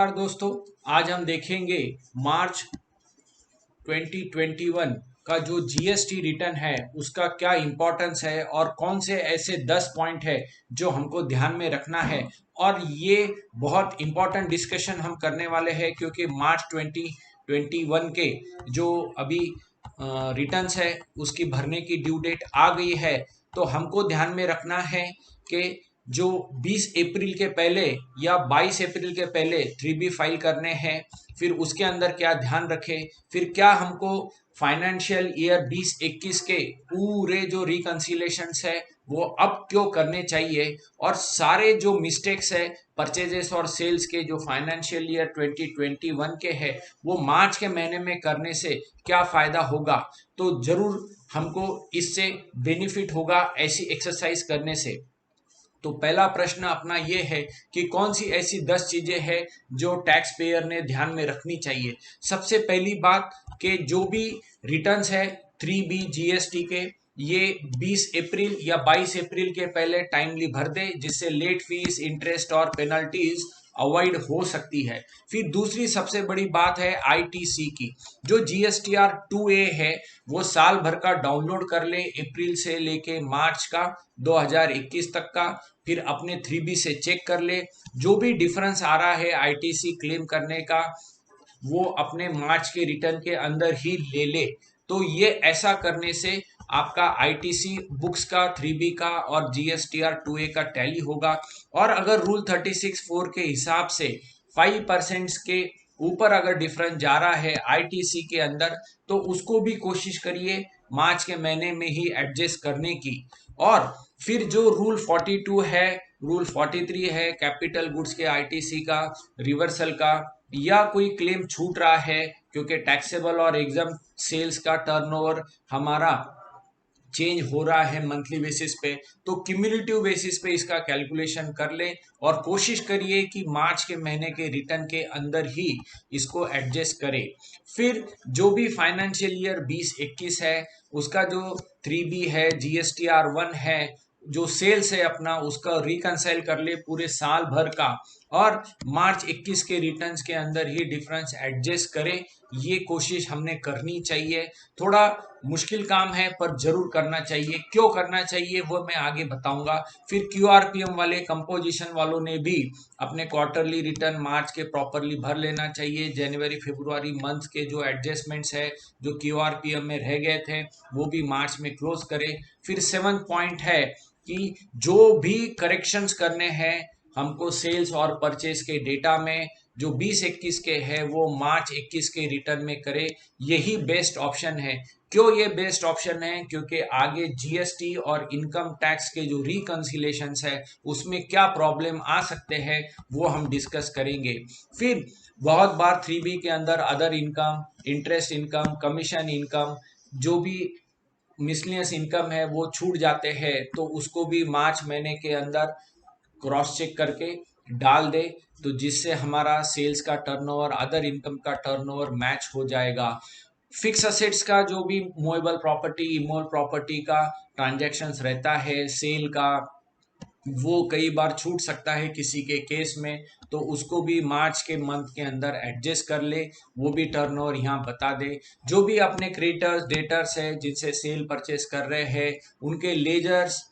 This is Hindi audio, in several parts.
नमस्कार दोस्तों। आज हम देखेंगे मार्च 2021 का जो जीएसटी रिटर्न है उसका क्या इंपॉर्टेंस है और कौन से ऐसे 10 पॉइंट है जो हमको ध्यान में रखना है। और ये बहुत इंपॉर्टेंट डिस्कशन हम करने वाले हैं क्योंकि मार्च 2021 के जो अभी रिटर्न्स है उसकी भरने की ड्यू डेट आ गई है। तो हमको ध्यान में रखना है कि जो 20 अप्रैल के पहले या 22 अप्रैल के पहले 3B फाइल करने हैं, फिर उसके अंदर क्या ध्यान रखें, फिर क्या हमको फाइनेंशियल ईयर 2021 के पूरे जो रिकंसिलेशंस है वो अब क्यों करने चाहिए, और सारे जो मिस्टेक्स है परचेजेस और सेल्स के जो फाइनेंशियल ईयर 2021 के है वो मार्च के महीने में करने से क्या फायदा होगा। तो जरूर हमको इससे बेनिफिट होगा ऐसी एक्सरसाइज करने से। तो पहला प्रश्न अपना ये है कि कौन सी ऐसी 10 चीजें हैं जो टैक्स पेयर ने ध्यान में रखनी चाहिए। सबसे पहली बात कि जो भी रिटर्न्स है 3B जीएसटी के, ये 20 अप्रैल या 22 अप्रैल के पहले टाइमली भर दे, जिससे लेट फीस, इंटरेस्ट और पेनल्टीज अवॉइड हो सकती है। फिर दूसरी सबसे बड़ी बात है आईटीसी की। जो जीएसटीआर 2A है वो साल भर का डाउनलोड कर ले, अप्रैल से लेके मार्च का 2021 तक का, फिर अपने 3B से चेक कर ले। जो भी डिफरेंस आ रहा है आईटीसी क्लेम करने का वो अपने मार्च के रिटर्न के अंदर ही ले ले। तो ये ऐसा करने से आपका आईटीसी बुक्स का 3B का और जीएसटीआर 2A का टैली होगा। और अगर रूल 36(4) के हिसाब से 5% के ऊपर अगर डिफरेंस जा रहा है आईटीसी के अंदर, तो उसको भी कोशिश करिए मार्च के महीने में ही एडजस्ट करने की। और फिर जो रूल 42 है, रूल 43 है कैपिटल गुड्स के आईटीसी का रिवर्सल का, या कोई क्लेम छूट रहा है क्योंकि टैक्सेबल और एग्जाम सेल्स का टर्नओवर हमारा चेंज हो रहा है मंथली बेसिस पे, तो क्यूमुलेटिव बेसिस पे इसका कैलकुलेशन कर ले और कोशिश करिए कि मार्च के महीने के रिटर्न के अंदर ही इसको एडजस्ट करें। फिर जो भी फाइनेंशियल ईयर 2021 है उसका जो 3B है, जीएसटीआर 1 है, जो सेल्स है अपना उसका रिकंसाइल कर ले पूरे साल भर का, और मार्च 21 के रिटर्न्स के अंदर ही डिफरेंस एडजस्ट करे। ये कोशिश हमने करनी चाहिए। थोड़ा मुश्किल काम है पर जरूर करना चाहिए। क्यों करना चाहिए वो मैं आगे बताऊंगा। फिर क्यूआरपीएम वाले कंपोजिशन वालों ने भी अपने क्वार्टरली रिटर्न मार्च के प्रॉपरली भर लेना चाहिए। जनवरी फरवरी मंथ के जो एडजस्टमेंट्स है जो क्यूआरपीएम में रह गए थे वो भी मार्च में क्लोज करे। फिर 7th पॉइंट है कि जो भी करेक्शंस करने हैं हमको सेल्स और परचेज के डेटा में जो 2021 के है वो मार्च 21 के रिटर्न में करे। यही बेस्ट ऑप्शन है। क्यों ये बेस्ट ऑप्शन है? क्योंकि आगे जीएसटी और इनकम टैक्स के जो रिकंसिलेशंस है उसमें क्या प्रॉब्लम आ सकते हैं वो हम डिस्कस करेंगे। फिर बहुत बार 3B के अंदर other income, interest income, commission income, जो भी मिसलियस इनकम है वो छूट जाते हैं, तो उसको भी मार्च महीने के अंदर क्रॉस चेक करके डाल दे, तो जिससे हमारा सेल्स का टर्नओवर अदर इनकम का टर्नओवर मैच हो जाएगा। फिक्स असेट्स का जो भी मूवेबल प्रॉपर्टी, इमूवेबल प्रॉपर्टी का ट्रांजैक्शंस रहता है, सेल का, वो कई बार छूट सकता है किसी के केस में, तो उसको भी मार्च के मंथ के अंदर एडजस्ट कर ले। वो भी टर्नओवर यहाँ बता दे। जो भी अपने क्रेडिटर्स डेटर्स है जिनसे सेल परचेस कर रहे हैं उनके लेजर्स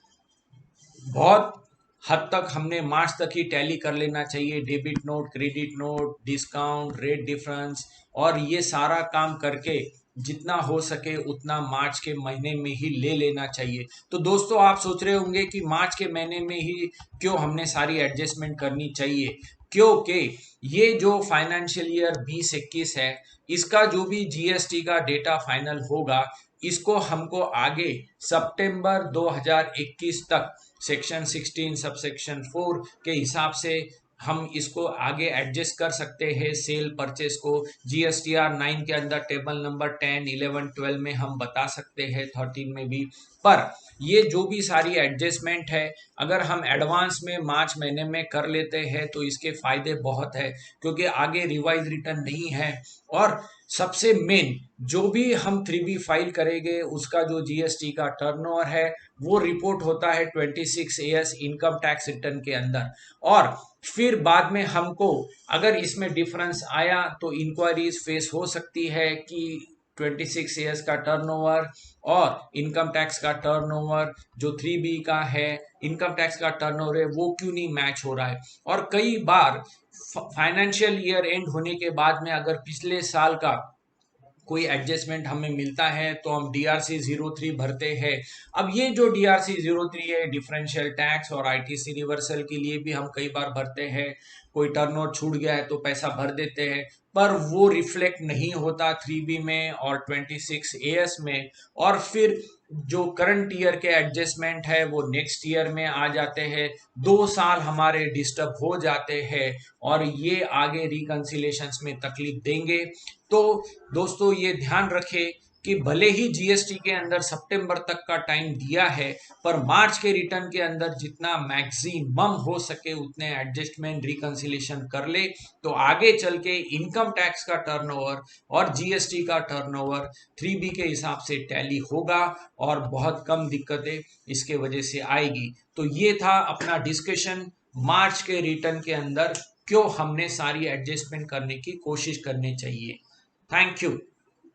बहुत हद तक हमने मार्च तक ही टैली कर लेना चाहिए। Debit note, credit note, discount, rate difference, और ये सारा काम करके जितना हो सके उतना मार्च के महीने में ही ले लेना चाहिए। तो दोस्तों आप सोच रहे होंगे कि मार्च के महीने में ही क्यों हमने सारी एडजस्टमेंट करनी चाहिए। क्योंकि ये जो फाइनेंशियल ईयर 2021 है इसका जो भी जीएसटी का डेटा फाइनल होगा इसको हमको आगे सितंबर 2021 तक सेक्शन 16 सबसेक्शन 4 के हिसाब से हम इसको आगे एडजस्ट कर सकते हैं। सेल परचेस को जीएसटीआर 9 के अंदर टेबल नंबर 10, 11, 12 में हम बता सकते हैं, 13 में भी। पर ये जो भी सारी एडजस्टमेंट है अगर हम एडवांस में मार्च महीने में कर लेते हैं तो इसके फायदे बहुत है, क्योंकि आगे रिवाइज रिटर्न नहीं है और सबसे मेन जो भी हम 3B फाइल करेंगे उसका जो जीएसटी का टर्नओवर है वो रिपोर्ट होता है 26 AS इनकम टैक्स रिटर्न के अंदर। और फिर बाद में हमको अगर इसमें डिफरेंस आया तो इंक्वायरीज फेस हो सकती है कि 26 AS का टर्नओवर और इनकम टैक्स का टर्नओवर जो 3B का है, इनकम टैक्स का टर्नओवर है, वो क्यों नहीं मैच हो रहा है। और कई बार फाइनेंशियल ईयर एंड होने के बाद में अगर पिछले साल का कोई एडजस्टमेंट हमें मिलता है तो हम DRC 03 भरते हैं। अब ये जो DRC 03 है, डिफरेंशियल टैक्स और ITC रिवर्सल के लिए भी हम कई बार भरते हैं। कोई टर्नओवर छूट गया है तो पैसा भर देते हैं, पर वो रिफ्लेक्ट नहीं होता 3B में और 26 AS में। और फिर जो करंट ईयर के एडजस्टमेंट है वो नेक्स्ट ईयर में आ जाते हैं। 2 साल हमारे डिस्टर्ब हो जाते हैं और ये आगे रिकंसिलेशंस में तकलीफ देंगे। तो दोस्तों ये ध्यान रखें कि भले ही जीएसटी के अंदर सितंबर तक का टाइम दिया है, पर मार्च के रिटर्न के अंदर जितना मैक्सिमम हो सके उतने एडजस्टमेंट रिकंसिलेशन कर ले, तो आगे चल के इनकम टैक्स का टर्नओवर और जीएसटी का टर्नओवर 3B के हिसाब से टैली होगा और बहुत कम दिक्कतें इसके वजह से आएगी। तो ये था अपना डिस्कशन मार्च के रिटर्न के अंदर क्यों हमने सारी एडजस्टमेंट करने की कोशिश करनी चाहिए। Thank you.